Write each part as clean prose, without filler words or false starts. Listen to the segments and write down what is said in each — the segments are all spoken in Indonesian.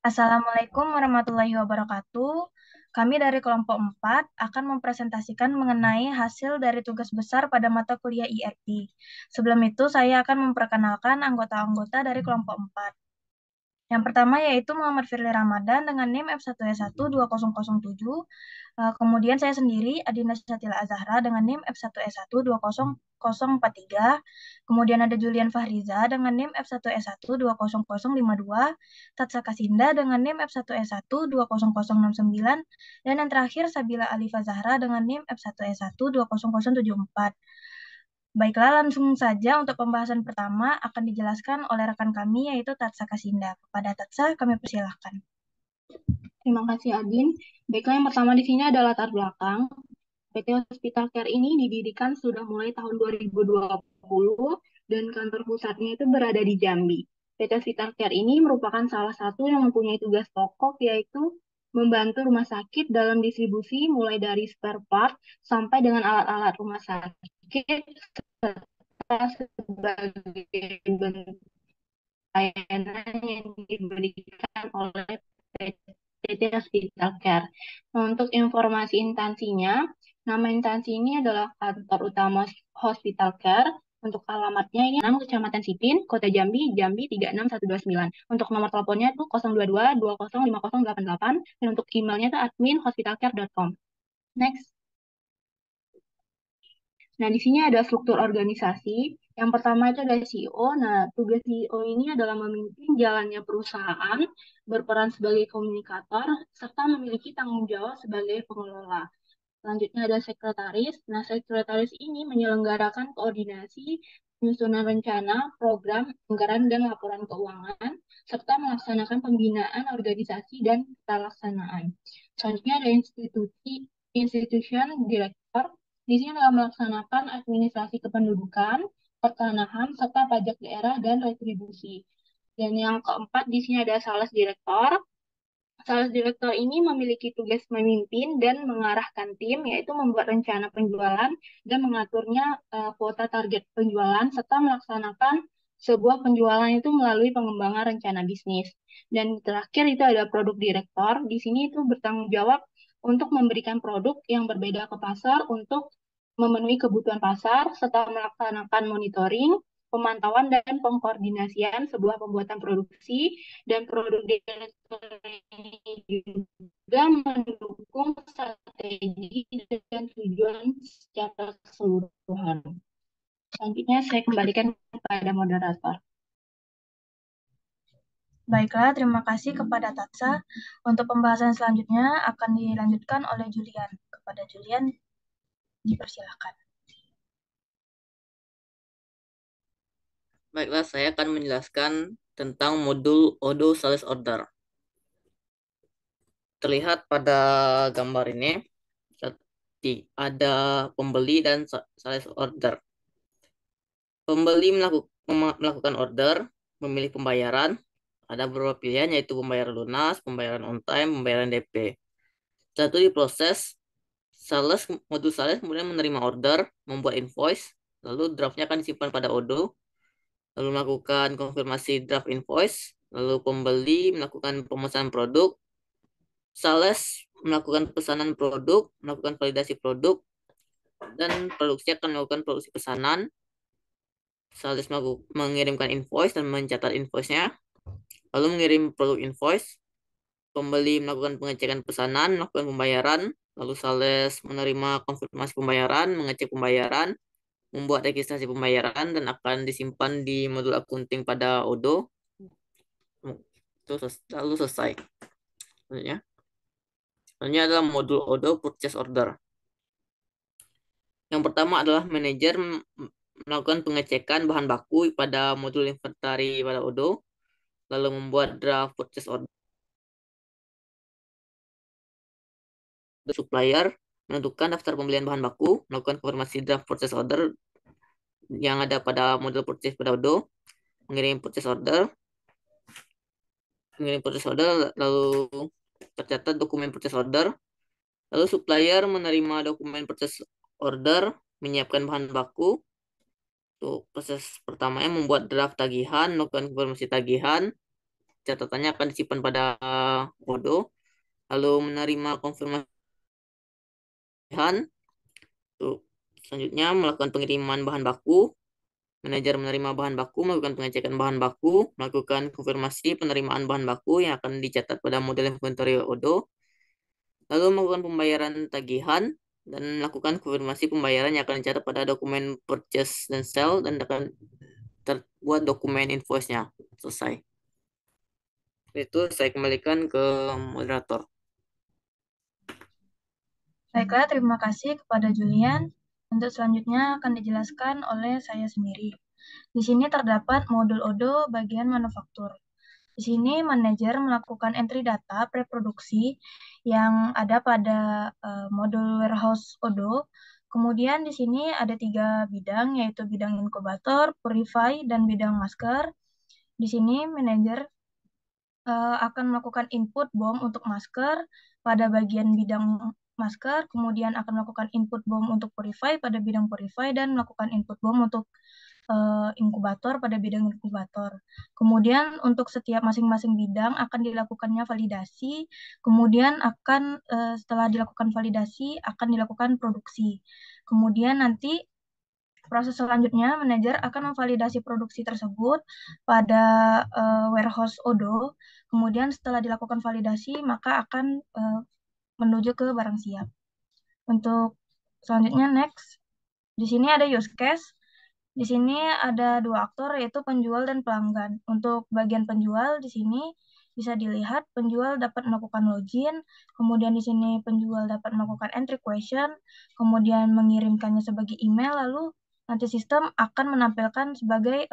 Assalamualaikum warahmatullahi wabarakatuh. Kami dari kelompok 4 akan mempresentasikan mengenai hasil dari tugas besar pada mata kuliah IRP. Sebelum itu, saya akan memperkenalkan anggota-anggota dari kelompok 4. Yang pertama yaitu Muhammad Firly Ramadan dengan NIM F1E12007. Kemudian saya sendiri, Adina Syatila Azahra dengan NIM F1E1200043. Kemudian ada Julian Fahriza dengan NIM F1E1200052. Tatsa Kasinda dengan NIM F1E1200069. Dan yang terakhir Sabila Alifa Zahra dengan NIM F1E1200074. Baiklah, langsung saja untuk pembahasan pertama akan dijelaskan oleh rekan kami yaitu Tatsa Kasinda. Kepada Tatsa, kami persilahkan. Terima kasih Adin. Baiklah, yang pertama di sini ada latar belakang. PT Hospital Care ini didirikan sudah mulai tahun 2020 dan kantor pusatnya itu berada di Jambi. PT Hospital Care ini merupakan salah satu yang mempunyai tugas pokok yaitu membantu rumah sakit dalam distribusi mulai dari spare part sampai dengan alat-alat rumah sakit serta sebagai bentuk layanan yang diberikan oleh PT Hospital Care. Nah, untuk informasi instansinya, nama instansi ini adalah Kantor Utama Hospital Care. Untuk alamatnya ini 6 Kecamatan Sipin, Kota Jambi, Jambi 36129. Untuk nomor teleponnya itu 022 205088 dan untuk emailnya itu admin.hospitalcare.com. Next. Nah, di sini ada struktur organisasi. Yang pertama itu ada CEO. Nah, tugas CEO ini adalah memimpin jalannya perusahaan, berperan sebagai komunikator, serta memiliki tanggung jawab sebagai pengelola. Selanjutnya ada sekretaris. Nah, sekretaris ini menyelenggarakan koordinasi, penyusunan rencana, program, anggaran, dan laporan keuangan, serta melaksanakan pembinaan organisasi dan pelaksanaan. Selanjutnya ada institution director. Di sini adalah melaksanakan administrasi kependudukan, pertanahan, serta pajak daerah dan retribusi. Dan yang keempat di sini ada sales director. Sales director ini memiliki tugas memimpin dan mengarahkan tim, yaitu membuat rencana penjualan dan mengaturnya kuota target penjualan, serta melaksanakan sebuah penjualan itu melalui pengembangan rencana bisnis. Dan terakhir itu ada produk director. Di sini itu bertanggung jawab untuk memberikan produk yang berbeda ke pasar untuk memenuhi kebutuhan pasar, serta melaksanakan monitoring, pemantauan dan pengkoordinasian sebuah pembuatan produksi dan produk ini juga mendukung strategi dan tujuan secara keseluruhan. Selanjutnya saya kembalikan kepada moderator. Baiklah, terima kasih kepada Tatsa. Untuk pembahasan selanjutnya akan dilanjutkan oleh Julian. Kepada Julian, dipersilakan. Baiklah, saya akan menjelaskan tentang modul Odo Sales Order. Terlihat pada gambar ini, ada pembeli dan sales order. Pembeli melakukan order, memilih pembayaran. Ada beberapa pilihan yaitu pembayaran lunas, pembayaran on time, pembayaran DP. Setelah itu diproses, modul sales kemudian menerima order, membuat invoice, lalu draftnya akan disimpan pada Odo, lalu melakukan konfirmasi draft invoice, lalu pembeli melakukan pemesanan produk, sales melakukan pesanan produk, melakukan validasi produk, dan produksi akan melakukan produksi pesanan. Sales mengirimkan invoice dan mencatat invoice-nya, lalu mengirim produk invoice. Pembeli melakukan pengecekan pesanan, melakukan pembayaran, lalu sales menerima konfirmasi pembayaran, mengecek pembayaran, membuat registrasi pembayaran, dan akan disimpan di modul akunting pada Odo. Itu lalu selesai. Selanjutnya adalah modul Odo Purchase Order. Yang pertama adalah manajer melakukan pengecekan bahan baku pada modul inventory pada Odo, lalu membuat draft purchase order. Supplier menentukan daftar pembelian bahan baku, melakukan konfirmasi draft purchase order yang ada pada modul purchase pada Odo, mengirim purchase order, lalu tercatat dokumen purchase order, lalu supplier menerima dokumen purchase order, menyiapkan bahan baku. Untuk proses pertamanya membuat draft tagihan, melakukan konfirmasi tagihan, catatannya akan disimpan pada Odoo, lalu menerima konfirmasi. Tuh. Selanjutnya melakukan pengiriman bahan baku. Manajer menerima bahan baku, melakukan pengecekan bahan baku, melakukan konfirmasi penerimaan bahan baku yang akan dicatat pada model inventory Odoo, lalu melakukan pembayaran tagihan, dan melakukan konfirmasi pembayaran yang akan dicatat pada dokumen purchase dan sell, dan akan terbuat dokumen invoice-nya. Selesai. Itu saya kembalikan ke moderator. Baiklah, terima kasih kepada Julian. Untuk selanjutnya akan dijelaskan oleh saya sendiri. Di sini terdapat modul Odoo bagian manufaktur. Di sini manajer melakukan entry data preproduksi yang ada pada modul warehouse Odoo. Kemudian di sini ada 3 bidang, yaitu bidang inkubator, purify, dan bidang masker. Di sini manajer akan melakukan input BOM untuk masker pada bagian bidang masker, kemudian akan melakukan input BOM untuk purify pada bidang purify, dan melakukan input BOM untuk inkubator pada bidang inkubator. Kemudian untuk setiap masing-masing bidang akan dilakukannya validasi, kemudian akan setelah dilakukan validasi akan dilakukan produksi. Kemudian nanti proses selanjutnya manajer akan memvalidasi produksi tersebut pada warehouse Odoo. Kemudian setelah dilakukan validasi maka akan menuju ke barang siap. Untuk selanjutnya next, di sini ada use case. Di sini ada 2 aktor, yaitu penjual dan pelanggan. Untuk bagian penjual di sini bisa dilihat penjual dapat melakukan login, kemudian di sini penjual dapat melakukan entry question, kemudian mengirimkannya sebagai email, lalu nanti sistem akan menampilkan sebagai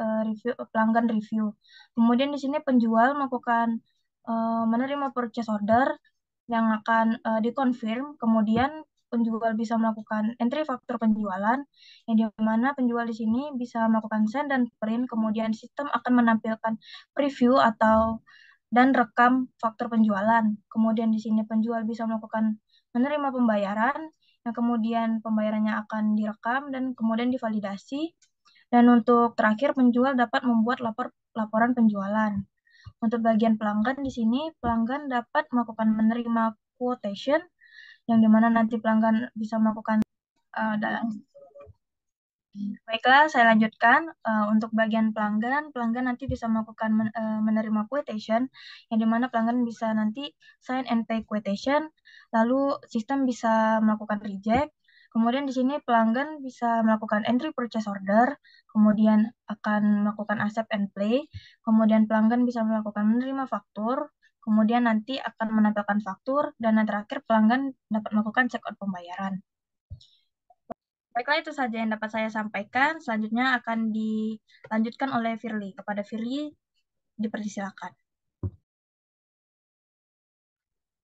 pelanggan review. Kemudian di sini penjual melakukan menerima purchase order yang akan dikonfirm, kemudian penjual bisa melakukan entry faktur penjualan, yang di mana penjual di sini bisa melakukan send dan print, kemudian sistem akan menampilkan preview dan rekam faktur penjualan. Kemudian di sini penjual bisa melakukan menerima pembayaran, yang kemudian pembayarannya akan direkam dan kemudian divalidasi. Dan untuk terakhir, penjual dapat membuat laporan penjualan. Untuk bagian pelanggan di sini, pelanggan dapat melakukan menerima quotation, yang dimana nanti pelanggan bisa melakukan dalam. Baiklah, saya lanjutkan. Untuk bagian pelanggan, pelanggan nanti bisa melakukan menerima quotation, yang dimana pelanggan bisa nanti sign and pay quotation, lalu sistem bisa melakukan reject. Kemudian di sini pelanggan bisa melakukan entry purchase order, kemudian akan melakukan accept and play, kemudian pelanggan bisa melakukan menerima faktur, kemudian nanti akan menampilkan faktur, dan yang terakhir pelanggan dapat melakukan check out pembayaran. Baiklah, itu saja yang dapat saya sampaikan. Selanjutnya akan dilanjutkan oleh Firly. Kepada Firly, dipersilakan.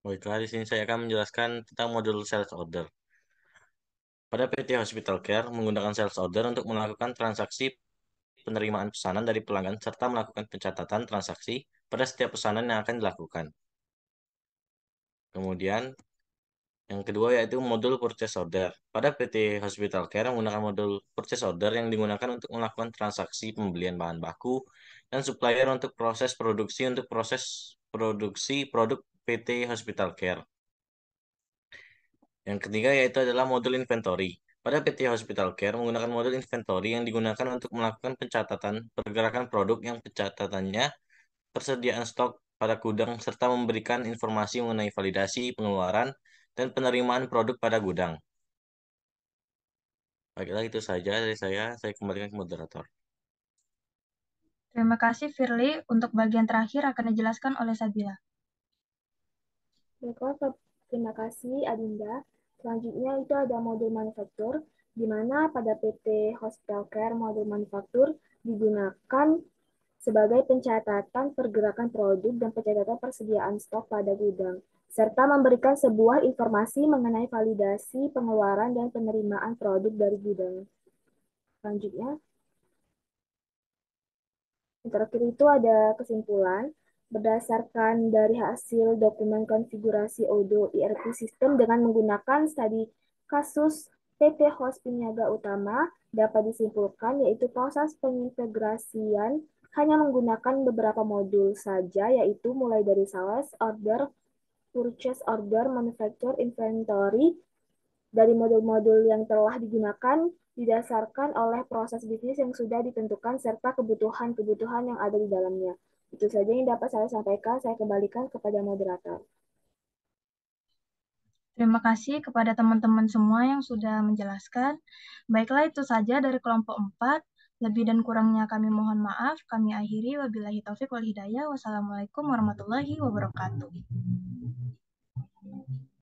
Baiklah, di sini saya akan menjelaskan tentang modul sales order. Pada PT Hospital Care menggunakan sales order untuk melakukan transaksi penerimaan pesanan dari pelanggan serta melakukan pencatatan transaksi pada setiap pesanan yang akan dilakukan. Kemudian yang kedua yaitu modul purchase order. Pada PT Hospital Care menggunakan modul purchase order yang digunakan untuk melakukan transaksi pembelian bahan baku dan supplier untuk proses produksi produk PT Hospital Care. Yang ketiga yaitu adalah modul inventory. Pada PT Hospital Care menggunakan modul inventory yang digunakan untuk melakukan pencatatan pergerakan produk yang pencatatannya persediaan stok pada gudang serta memberikan informasi mengenai validasi, pengeluaran, dan penerimaan produk pada gudang. Baiklah, itu saja dari saya. Saya kembalikan ke moderator. Terima kasih Firly. Untuk bagian terakhir akan dijelaskan oleh Sabila. Baiklah, terima kasih Adinda. Selanjutnya itu ada modul manufaktur, di mana pada PT Hospital Care modul manufaktur digunakan sebagai pencatatan pergerakan produk dan pencatatan persediaan stok pada gudang, serta memberikan sebuah informasi mengenai validasi, pengeluaran, dan penerimaan produk dari gudang. Selanjutnya, yang terakhir itu ada kesimpulan. Berdasarkan dari hasil dokumen konfigurasi Odoo ERP System dengan menggunakan studi kasus PT Hospital Niaga Utama, dapat disimpulkan yaitu proses pengintegrasian hanya menggunakan beberapa modul saja, yaitu mulai dari sales order, purchase order, manufacture, inventory. Dari modul-modul yang telah digunakan didasarkan oleh proses bisnis yang sudah ditentukan serta kebutuhan-kebutuhan yang ada di dalamnya. Itu saja yang dapat saya sampaikan. Saya kembalikan kepada moderator. Terima kasih kepada teman-teman semua yang sudah menjelaskan. Baiklah, itu saja dari kelompok 4. Lebih dan kurangnya kami mohon maaf. Kami akhiri. Wabillahi taufik wal hidayah. Wassalamualaikum warahmatullahi wabarakatuh.